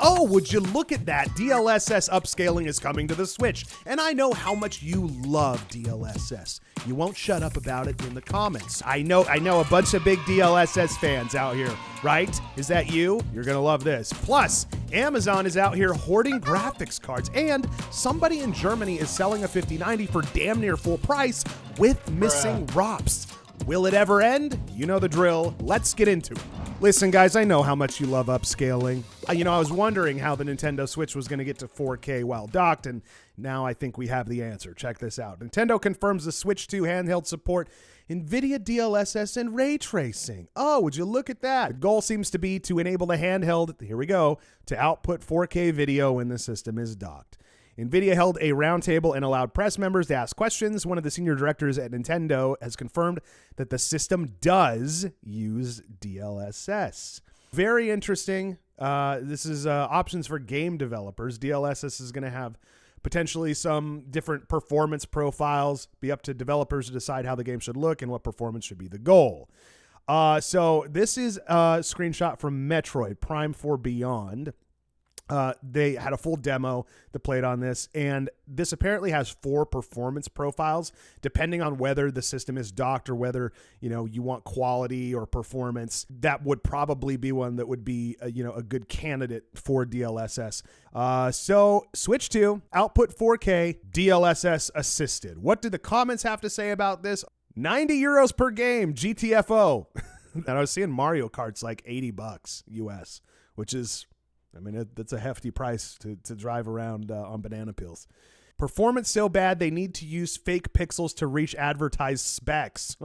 Oh, would you look at that? DLSS upscaling is coming to the Switch, and I know how much you love DLSS. You won't shut up about it in the comments. I know a bunch of big DLSS fans out here, right? Is that you? You're gonna love this. Plus, Amazon is out here hoarding graphics cards, and somebody in Germany is selling a 5090 for damn near full price with missing ROPs. Will it ever end? You know the drill. Let's get into it. Listen, guys, I know how much you love upscaling. I was wondering how the Nintendo Switch was going to get to 4K while docked, and now I think we have the answer. Check this out. Nintendo confirms the Switch 2 handheld support NVIDIA DLSS and ray tracing. Oh, would you look at that? The goal seems to be to enable the handheld, here we go, to output 4K video when the system is docked. NVIDIA held a roundtable and allowed press members to ask questions. One of the senior directors at Nintendo has confirmed that the system does use DLSS. Very interesting. This is options for game developers. DLSS is going to have potentially some different performance profiles. Be up to developers to decide how the game should look and what performance should be the goal. So this is a screenshot from Metroid Prime 4 Beyond. They had a full demo that played on this, and this apparently has 4 performance profiles, depending on whether the system is docked or whether, you want quality or performance. That would probably be one that would be, a good candidate for DLSS. So Switch 2, output 4K, DLSS assisted. What did the comments have to say about this? 90 euros per game, GTFO. And I was seeing Mario Kart's like $80 US, which is... that's a hefty price to drive around on banana peels. Performance so bad they need to use fake pixels to reach advertised specs.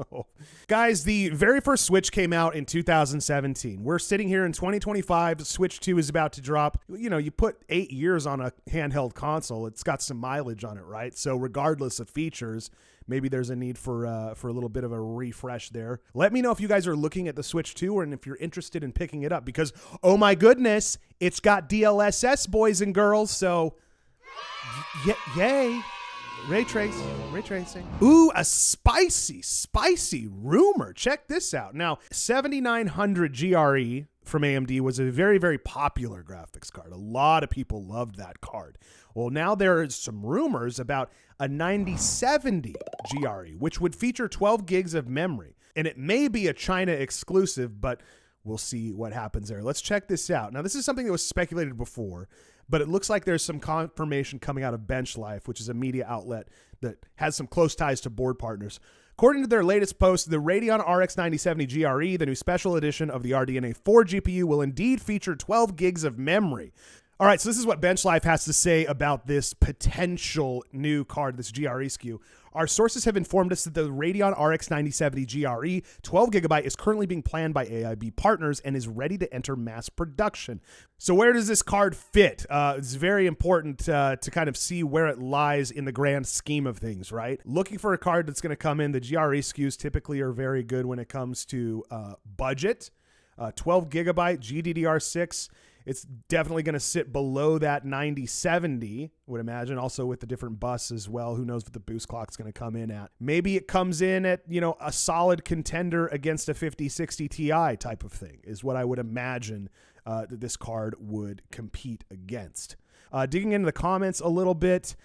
Guys, the very first Switch came out in 2017. We're sitting here in 2025. Switch 2 is about to drop. You put 8 years on a handheld console. It's got some mileage on it, right? So regardless of features, maybe there's a need for a little bit of a refresh there. Let me know if you guys are looking at the Switch 2 and if you're interested in picking it up because, oh my goodness, it's got DLSS, boys and girls. So, yay. Ray tracing. Ooh, a spicy rumor. Check this out. Now, 7900 GRE from AMD was a very, very popular graphics card. A lot of people loved that card. Well, now there is some rumors about a 9070 GRE, which would feature 12 gigs of memory. And it may be a China exclusive, but we'll see what happens there. Let's check this out. Now, this is something that was speculated before, but it looks like there's some confirmation coming out of Bench Life, which is a media outlet that has some close ties to board partners. According to their latest post, the Radeon RX 9070 GRE, the new special edition of the RDNA 4 GPU, will indeed feature 12 gigs of memory. All right, so this is what Bench Life has to say about this potential new card, this GRE SKU. Our sources have informed us that the Radeon RX 9070 GRE 12GB is currently being planned by AIB partners and is ready to enter mass production. So where does this card fit? It's very important to kind of see where it lies in the grand scheme of things, right? Looking for a card that's going to come in, the GRE SKUs typically are very good when it comes to budget. 12GB GDDR6. It's definitely going to sit below that 9070, would imagine, also with the different bus as well. Who knows what the boost clock's going to come in at. Maybe it comes in at, a solid contender against a 5060 Ti type of thing is what I would imagine that this card would compete against. Digging into the comments a little bit,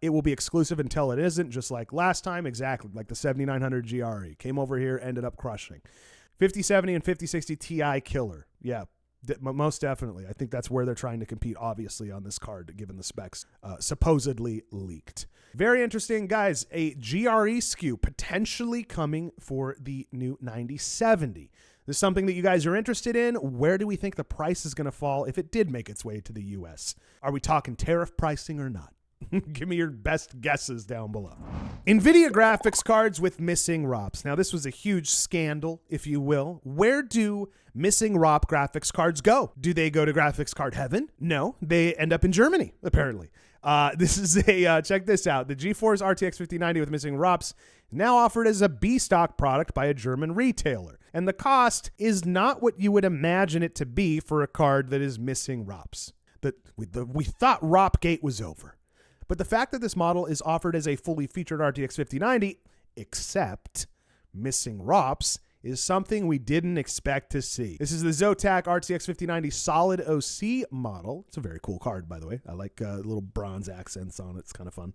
it will be exclusive until it isn't, just like last time, exactly, like the 7900 GRE. Came over here, ended up crushing. 5070 and 5060 Ti killer. Yeah. Most definitely. I think that's where they're trying to compete, obviously, on this card, given the specs supposedly leaked. Very interesting, guys. A GRE SKU potentially coming for the new 9070. This is something that you guys are interested in. Where do we think the price is going to fall if it did make its way to the U.S.? Are we talking tariff pricing or not? Give me your best guesses down below. NVIDIA graphics cards with missing ROPs. Now, this was a huge scandal, if you will. Where do missing ROP graphics cards go? Do they go to graphics card heaven? No, they end up in Germany, apparently. This is check this out. The GeForce RTX 5090 with missing ROPs now offered as a B-stock product by a German retailer. And the cost is not what you would imagine it to be for a card that is missing ROPs. We thought ROPgate was over. But the fact that this model is offered as a fully featured RTX 5090, except missing ROPs, is something we didn't expect to see. This is the Zotac RTX 5090 Solid OC model. It's a very cool card, by the way. I like little bronze accents on it. It's kind of fun.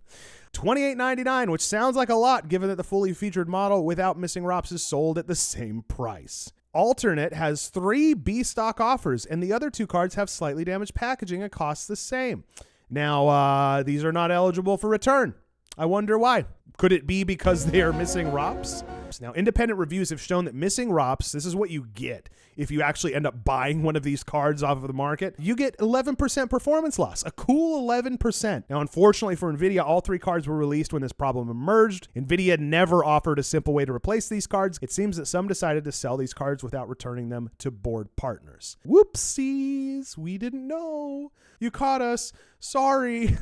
$28.99, which sounds like a lot given that the fully featured model without missing ROPs is sold at the same price. Alternate has 3 B stock offers, and the other 2 cards have slightly damaged packaging and cost the same. Now, these are not eligible for return. I wonder why. Could it be because they are missing ROPs? Now, independent reviews have shown that missing ROPs, this is what you get if you actually end up buying one of these cards off of the market. You get 11% performance loss, a cool 11%. Now, unfortunately for NVIDIA, all 3 cards were released when this problem emerged. NVIDIA never offered a simple way to replace these cards. It seems that some decided to sell these cards without returning them to board partners. Whoopsies, we didn't know. You caught us. Sorry.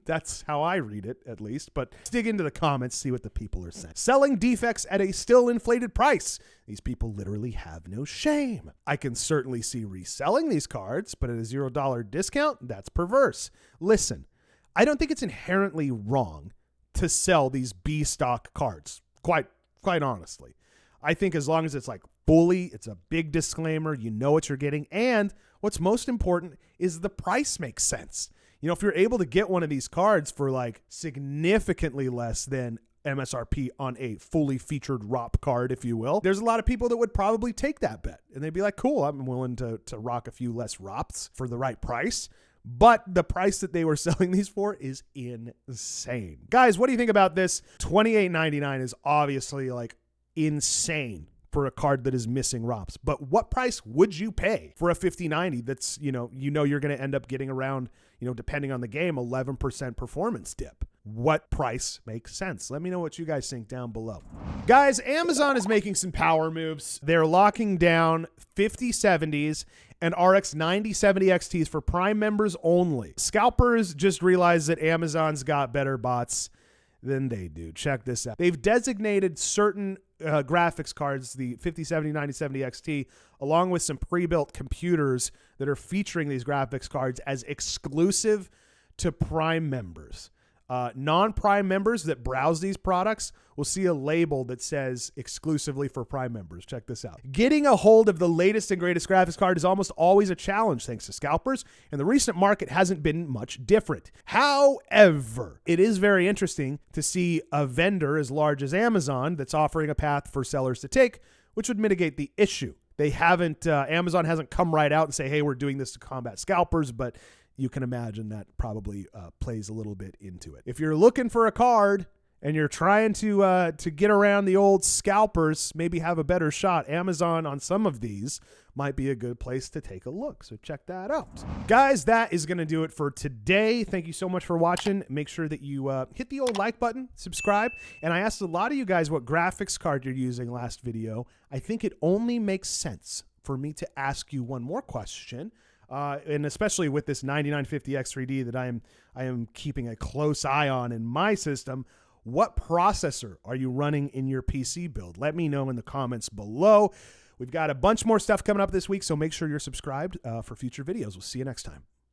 That's how I read it, at least. But let's dig into the comments, see what the people are saying. Selling defects at a still inflated price. These people literally have no shame. I can certainly see reselling these cards, but at a $0 discount, that's perverse. Listen, I don't think it's inherently wrong to sell these B stock cards, quite honestly. I think as long as it's like fully, it's a big disclaimer, you know what you're getting, and what's most important is the price makes sense. You know, if you're able to get one of these cards for like significantly less than MSRP on a fully featured ROP card, if you will, there's a lot of people that would probably take that bet. And they'd be like, cool, I'm willing to rock a few less ROPs for the right price. But the price that they were selling these for is insane. Guys, what do you think about this? $28.99 is obviously like insane for a card that is missing ROPs. But what price would you pay for a 5090 that's, you know you're going to end up getting around, depending on the game, 11% performance dip? What price makes sense? Let me know what you guys think down below. Guys, Amazon is making some power moves. They're locking down 5070s and RX 9070 XTs for Prime members only. Scalpers just realized that Amazon's got better bots than they do. Check this out. They've designated certain graphics cards, the 5070, 9070 XT, along with some pre-built computers that are featuring these graphics cards as exclusive to Prime members. Non-Prime members that browse these products will see a label that says exclusively for Prime members. Check this out. Getting a hold of the latest and greatest graphics card is almost always a challenge thanks to scalpers, and the recent market hasn't been much different. However, it is very interesting to see a vendor as large as Amazon that's offering a path for sellers to take, which would mitigate the issue. They haven't, Amazon hasn't come right out and say, hey, we're doing this to combat scalpers, but you can imagine that probably plays a little bit into it. If you're looking for a card and you're trying to get around the old scalpers, maybe have a better shot, Amazon on some of these might be a good place to take a look. So check that out. Guys, that is going to do it for today. Thank you so much for watching. Make sure that you hit the old like button, subscribe. And I asked a lot of you guys what graphics card you're using last video. I think it only makes sense for me to ask you one more question. And especially with this 9950 X3D that I am keeping a close eye on in my system, what processor are you running in your PC build? Let me know in the comments below. We've got a bunch more stuff coming up this week, so make sure you're subscribed for future videos. We'll see you next time.